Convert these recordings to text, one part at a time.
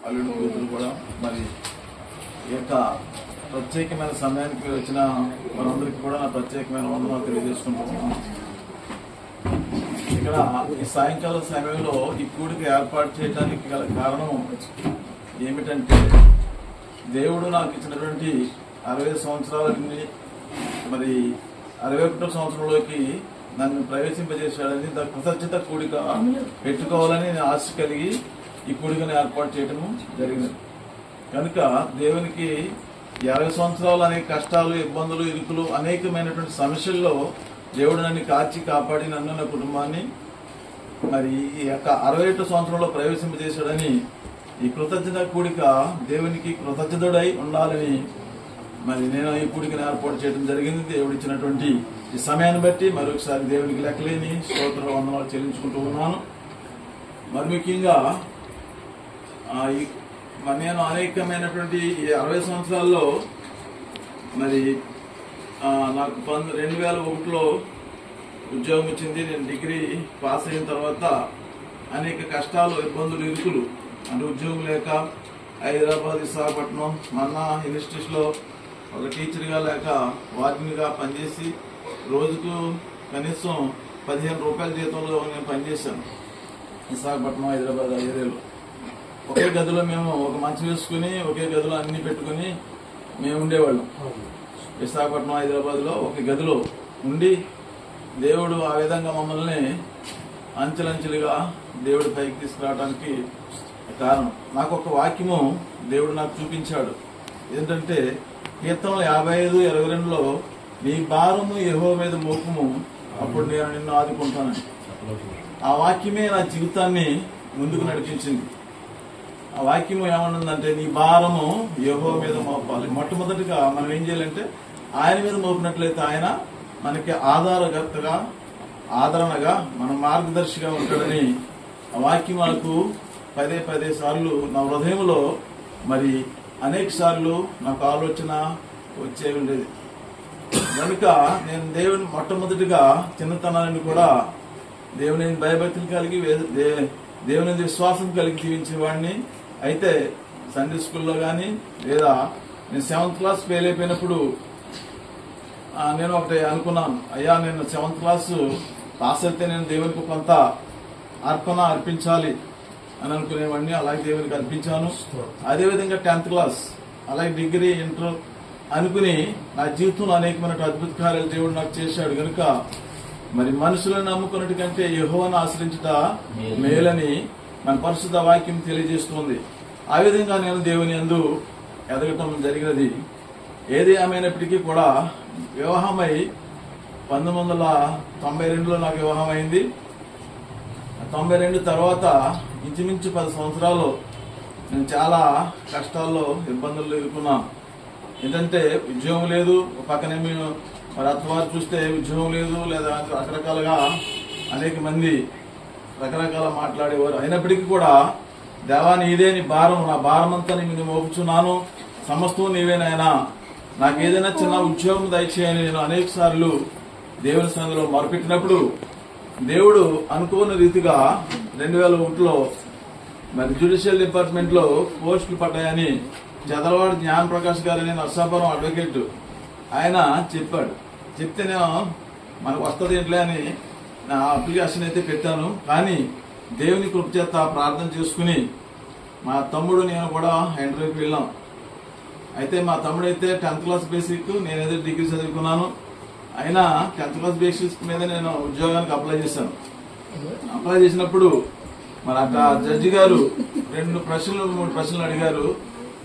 అల్లుడు కూతురు కూడా మరి ఈ యొక్క ప్రత్యేకమైన సమయానికి వచ్చిన మనందరికీ కూడా నా ప్రత్యేకమైన వందనాలు తెలియజేసుకుంటున్నాను. ఇక్కడ ఈ సాయంకాలం సమయంలో ఈ కూడిక ఏర్పాటు చేయడానికి గల కారణం ఏమిటంటే, దేవుడు నాకు ఇచ్చినటువంటి 60 సంవత్సరాల నుండి మరి 61వ సంవత్సరంలోకి నన్ను ప్రవేశింపజేశాడని దాని కృతజ్ఞత కూడిక పెట్టుకోవాలని నేను ఆశ కలిగి ఈ కూడికను ఏర్పాటు చేయడం జరిగింది. కనుక దేవునికి 50 సంవత్సరాలు అనేక కష్టాలు, ఇబ్బందులు, ఇరుకులు, అనేకమైనటువంటి సమస్యల్లో దేవుడు నన్ను కాచి కాపాడి నన్ను నా కుటుంబాన్ని మరి ఈ యొక్క 61వ సంవత్సరంలో ప్రవేశింపజేశాడని ఈ కృతజ్ఞత కూడిక దేవునికి కృతజ్ఞతుడై ఉండాలని మరి నేను ఈ కూడికను ఏర్పాటు చేయడం జరిగింది. దేవుడు ఇచ్చినటువంటి ఈ సమయాన్ని బట్టి మరొకసారి దేవునికి లెక్కలేని స్తోత్ర వందనాలు చెల్లించుకుంటూ ఉన్నాను. మరి ముఖ్యంగా నేను అనేకమైనటువంటి 60 సంవత్సరాల్లో మరి నాకు 2001లో ఉద్యోగం వచ్చింది. నేను డిగ్రీ పాస్ అయిన తర్వాత అనేక కష్టాలు, ఇబ్బందులు, ఇరుకులు అంటే ఉద్యోగం లేక హైదరాబాద్, విశాఖపట్నం, మన్నా ఇన్స్టిట్యూట్స్ లో ఒక టీచర్గా లేక వార్డెన్గా పనిచేసి రోజుకు కనీసం 15 రూపాయల జీతంలో నేను పనిచేశాను. విశాఖపట్నం, హైదరాబాద్ ఏరియాలో ఒకే గదిలో మేము ఒక మంచం వేసుకుని ఒకే గదిలో అన్ని పెట్టుకుని మేము ఉండేవాళ్ళం. విశాఖపట్నం, హైదరాబాద్ లో ఒక గదిలో ఉండి దేవుడు ఆ విధంగా మమ్మల్ని అంచెలంచెలుగా దేవుడి పైకి తీసుకురావడానికి కారణం. నాకు ఒక వాక్యము దేవుడు నాకు చూపించాడు. ఏంటంటే కీర్తనలు 55:22లో నీ భారము యెహోవా మీద మోపుము, అప్పుడు నేను నిన్ను ఆదుకుంటానని. ఆ వాక్యమే నా జీవితాన్ని ముందుకు నడిపించింది. ఆ వాక్యం ఏమనుందంటే, నీ భారము యెహోవా మీద మోపాలి. మొట్టమొదటిగా మనం ఏం చేయాలంటే ఆయన మీద మోపినట్లయితే ఆయన మనకి ఆధారకర్తగా, ఆదరణగా, మన మార్గదర్శిగా ఉంటాడని ఆ వాక్యం మనకు పదే సార్లు నా హృదయంలో మరి అనేక సార్లు నాకు ఆలోచన వచ్చే ఉండేది. కనుక నేను దేవుని మొట్టమొదటిగా చిన్నతనాన్ని కూడా దేవుని భయభక్తులు కలిగి దేవుని విశ్వాసం కలిగి జీవించేవాడిని. అయితే సండే స్కూల్లో కానీ లేదా నేను 7th క్లాస్ ఫెయిల్ అయిపోయినప్పుడు నేను ఒకటి అనుకున్నాను, అయ్యా నేను 7th క్లాస్ పాస్ అయితే నేను దేవునికి కొంత అర్పించాలి అని అనుకునేవాడిని. అలాగే దేవునికి అర్పించాను. అదేవిధంగా 10th క్లాస్, అలాగే డిగ్రీ, ఇంటర్ అనుకుని నా జీవితంలో అనేకమైన అద్భుత కార్యాలు దేవుడు నాకు చేశాడు. కనుక మరి మనుషులను నమ్ముకున్నట్టు కంటే యెహోవాను ఆశ్రయించుట మేలని మన పరిశుద్ధ వాక్యం తెలియజేస్తుంది. ఆ విధంగా నేను దేవుని యందు ఎదగటం జరిగినది. ఏది ఏమైనప్పటికీ కూడా వివాహమై 1992లో నాకు వివాహం అయింది. 92 తర్వాత ఇంచుమించు 10 సంవత్సరాలు నేను చాలా కష్టాల్లో, ఇబ్బందుల్లో ఎదుర్కొన్నాను. ఏంటంటే ఉద్యోగం లేదు, పక్కనేమి మరి అత్తవారు చూస్తే ఉద్యోగం లేదు, లేదా రకరకాలుగా అనేక మంది రకరకాల మాట్లాడేవారు. అయినప్పటికీ కూడా దేవా నీదే, నీ భారం, నా భారం అంతా నేను మోపుచున్నాను, సమస్తం నీవేనాయనా, నాకు ఏదైనా చిన్న ఉద్యోగం దయచేయని నేను అనేక సార్లు దేవుని సన్నిధిలో మొరపెట్టినప్పుడు దేవుడు అనుకోని రీతిగా 2001లో మరి జ్యుడిషియల్ డిపార్ట్మెంట్ లో పోస్టులు పడ్డాయని జదలవాడ జ్ఞాన ప్రకాష్ గారని నర్సాపురం అడ్వకేట్ ఆయన చెప్పాడు. చెప్తేనేమో మనకు వస్తుంది ఏంట్లే అని నా అప్లికేషన్ అయితే పెట్టాను. కానీ దేవుని కృప చేత ప్రార్థన చేసుకుని మా తమ్ముడు నేను కూడా ఇంటర్వ్యూకి వెళ్ళాం. అయితే మా తమ్ముడు అయితే 10th క్లాస్ బేసిక్, నేనైతే డిగ్రీ చదువుకున్నాను. అయినా 10th క్లాస్ బేసిక్ మీద నేను ఉద్యోగానికి అప్లై చేశాను. అప్లై చేసినప్పుడు మరి అక్కడ జడ్జి గారు 3 ప్రశ్నలు అడిగారు.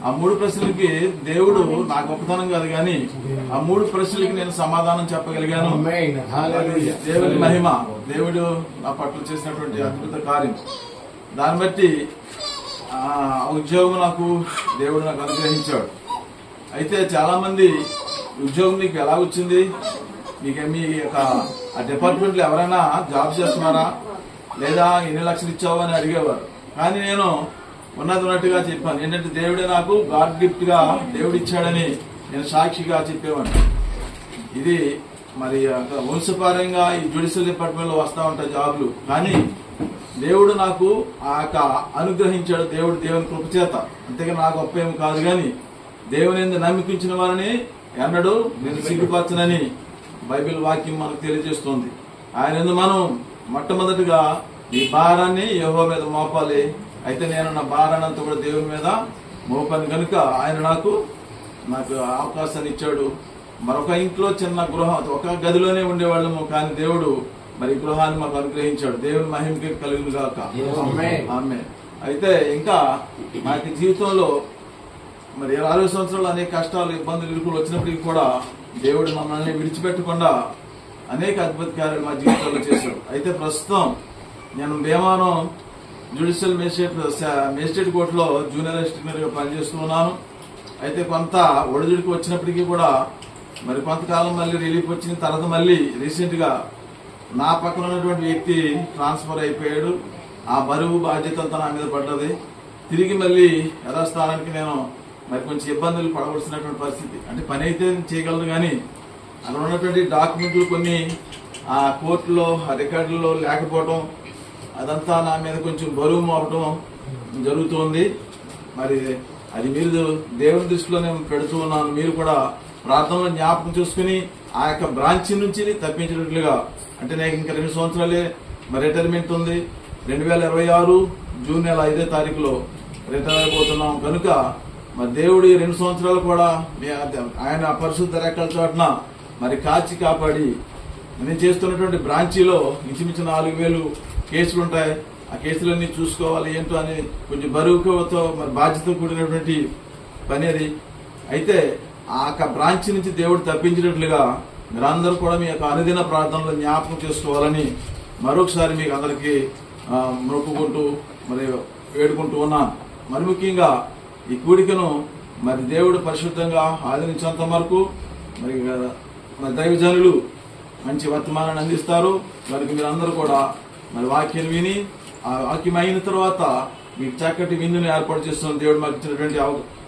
ఆ 3 ప్రశ్నలకి దేవుడు నా గొప్పతనం కాదు కానీ ఆ 3 ప్రశ్నలకి నేను సమాధానం చెప్పగలిగాను. దేవుని మహిమ, దేవుడు నా పట్ల చేసినటువంటి అద్భుత కార్యం. దాన్ని బట్టి ఆ ఉద్యోగం దేవుడు నాకు అనుగ్రహించాడు. అయితే చాలా మంది ఉద్యోగం నీకు ఎలా వచ్చింది, మీకు మీ యొక్క ఆ డిపార్ట్మెంట్ లో ఎవరైనా జాబ్ చేస్తున్నారా, లేదా ఎన్ని లక్షలు ఇచ్చావు అని అడిగేవారు. కానీ నేను ఉన్నట్టుగా చెప్పాను. ఏంటంటే దేవుడే నాకు గాడ్ గిఫ్ట్ గా దేవుడు ఇచ్చాడని నేను సాక్షిగా చెప్పేవాడిని. ఇది మరి వంశపారంగా ఈ జ్యుడిషియల్ డిపార్ట్మెంట్ లో వస్తా ఉంటాయి జాబ్లు. కానీ దేవుడు నాకు అనుగ్రహించాడు. దేవుని కృప చేత, అంతేగా నాకు గొప్ప ఏమి కాదు గాని దేవుని యందు నమ్మికించిన వారిని ఎన్నడూ నేను సిగ్గుపరచనని బైబిల్ వాక్యం మనకు తెలియజేస్తుంది. ఆయన యందు మనం మొట్టమొదటిగా ఈ భారాన్ని యెహోవా మీద మోపాలి. అయితే నేను నా భారాన్ని అంతా కూడా దేవుని మీద మోపాను కనుక ఆయన నాకు అవకాశాన్ని ఇచ్చాడు. మరొక ఇంట్లో చిన్న గృహం, ఒక గదిలోనే ఉండేవాళ్ళము, కానీ దేవుడు మరి గృహాన్ని మాకు అనుగ్రహించాడు. దేవుని మహిమకి కలుగును గాక. ఆమేన్. అయితే ఇంకా నాకు జీవితంలో మరి 60 సంవత్సరాలు అనేక కష్టాలు, ఇబ్బందులు, ఇరుకులు వచ్చినప్పటికీ కూడా దేవుడు మమ్మల్ని విడిచిపెట్టకుండా అనేక అద్భుత కార్యాలు మా జీవితంలో చేశాడు. అయితే ప్రస్తుతం నేను భీమానం జ్యుడిషియల్ మేజిస్ట్రేట్ కోర్టులో జూనియర్ అసిస్టెంట్ గా పనిచేస్తున్నాను. అయితే కొంత ఒడిదుడికి వచ్చినప్పటికీ కూడా మరి కొంతకాలం మళ్ళీ రిలీఫ్ వచ్చిన తర్వాత మళ్ళీ రీసెంట్ గా నా పక్కన ఉన్నటువంటి వ్యక్తి ట్రాన్స్ఫర్ అయిపోయాడు. ఆ బరువు బాధ్యత అంతా నా మీద పడ్డది. తిరిగి మళ్ళీ యథాస్థానానికి నేను మరి కొంచెం ఇబ్బందులు పడవలసినటువంటి పరిస్థితి. అంటే పని అయితే చేయగలను కానీ అక్కడ ఉన్నటువంటి డాక్యుమెంట్లు కొన్ని ఆ కోర్టులో ఆ రికార్డుల్లో లేకపోవడం, అదంతా నా మీద కొంచెం బరువు మోపడం జరుగుతోంది. మరి అది మీరు దేవుని దృష్టిలో నేను పెడుతూ ఉన్నాను. మీరు కూడా ప్రార్థనలో జ్ఞాపకం చూసుకుని ఆ యొక్క బ్రాంచ్ నుంచి తప్పించినట్లుగా, అంటే నాకు ఇంకా 2 సంవత్సరాలే మరి రిటైర్మెంట్ ఉంది. 2026 జూన్ నెల 5వ తారీఖులో రిటైర్ అయిపోతున్నాం కనుక మరి దేవుడు 2 సంవత్సరాలు కూడా ఆయన పరిశుద్ధ రెక్కల చోటన మరి కాచి కాపాడి, నేను చేస్తున్నటువంటి బ్రాంచీలో ఇంచుమించు 4000 కేసులు ఉంటాయి. ఆ కేసులన్నీ చూసుకోవాలి ఏంటో అని కొంచెం బరువుతో మరి బాధ్యత కూడినటువంటి పని అది. అయితే ఆ బ్రాంచ్ నుంచి దేవుడు తప్పించినట్లుగా మీరందరూ కూడా మీ యొక్క అనుదిన ప్రార్థనలో జ్ఞాపకం చేసుకోవాలని మరొకసారి మీకు అందరికీ మొక్కుకుంటూ మరి వేడుకుంటూ ఉన్నాను. మరి ముఖ్యంగా ఈ కూడికను మరి దేవుడు పరిశుద్ధంగా ఆదరించేంత వరకు మరి దైవజనులు మంచి వర్తమానాన్ని అందిస్తారు. మరి మీరందరూ కూడా మరి వాక్యం విని ఆ వాక్యం అయిన తర్వాత మీకు చక్కటి విందుని ఏర్పాటు చేస్తున్న దేవుడు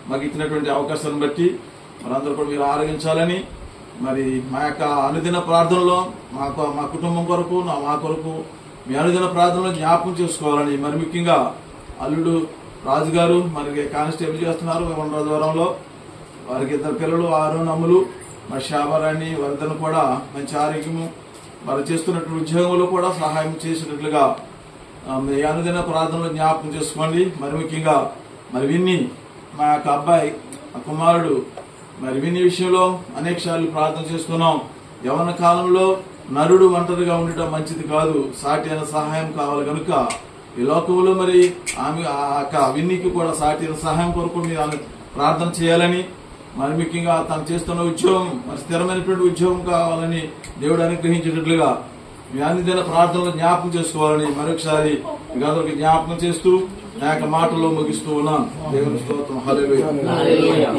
మాకు ఇచ్చినటువంటి అవకాశాన్ని బట్టి మనందరూ కూడా మీరు ఆరోగించాలని, మరి మా యొక్క అనుదిన ప్రార్థనలో మా కుటుంబం కొరకు మా కొరకు మీ అనుదిన ప్రార్థనలో జ్ఞాపకం చేసుకోవాలని, మరి ముఖ్యంగా అల్లుడు రాజుగారు మనకి కానిస్టేబుల్ చేస్తున్నారు దూరంలో, వారికి 2 పిల్లలు 6 నమ్ములు, మరి శాబారాణి వరదను కూడా మంచి ఆరోగ్యము, వారు చేస్తున్నటువంటి ఉద్యోగంలో కూడా సహాయం చేసినట్లుగా మీ అనుదిన ప్రార్థనలో జ్ఞాపకం చేసుకోండి. మరి ముఖ్యంగా మరి విన్ని మా యొక్క అబ్బాయి కుమారుడు మరి విని విషయంలో అనేక సార్లు ప్రార్థన చేసుకున్నాం. యవ్వన కాలంలో నరుడు ఒంటరిగా ఉండటం మంచిది కాదు, సాటి అయిన సహాయం కావాలి కనుక ఈ లోకంలో మరి ఆమె విన్నికి కూడా సాటి అయిన సహాయం కొరకు మీరు ప్రార్థన చేయాలని, మరి ముఖ్యంగా తను చేస్తున్న ఉద్యోగం మరి స్థిరమైనటువంటి ఉద్యోగం కావాలని దేవుడు అనుగ్రహించేటట్లుగా మీ అన్ని ప్రార్థనలు జ్ఞాపకం చేసుకోవాలని మరొకసారి మీకు అందరికి జ్ఞాపకం చేస్తూ నా యొక్క మాటల్లో ముగిస్తూ ఉన్నాను. దేవుని స్తోత్రం. హల్లెలూయా.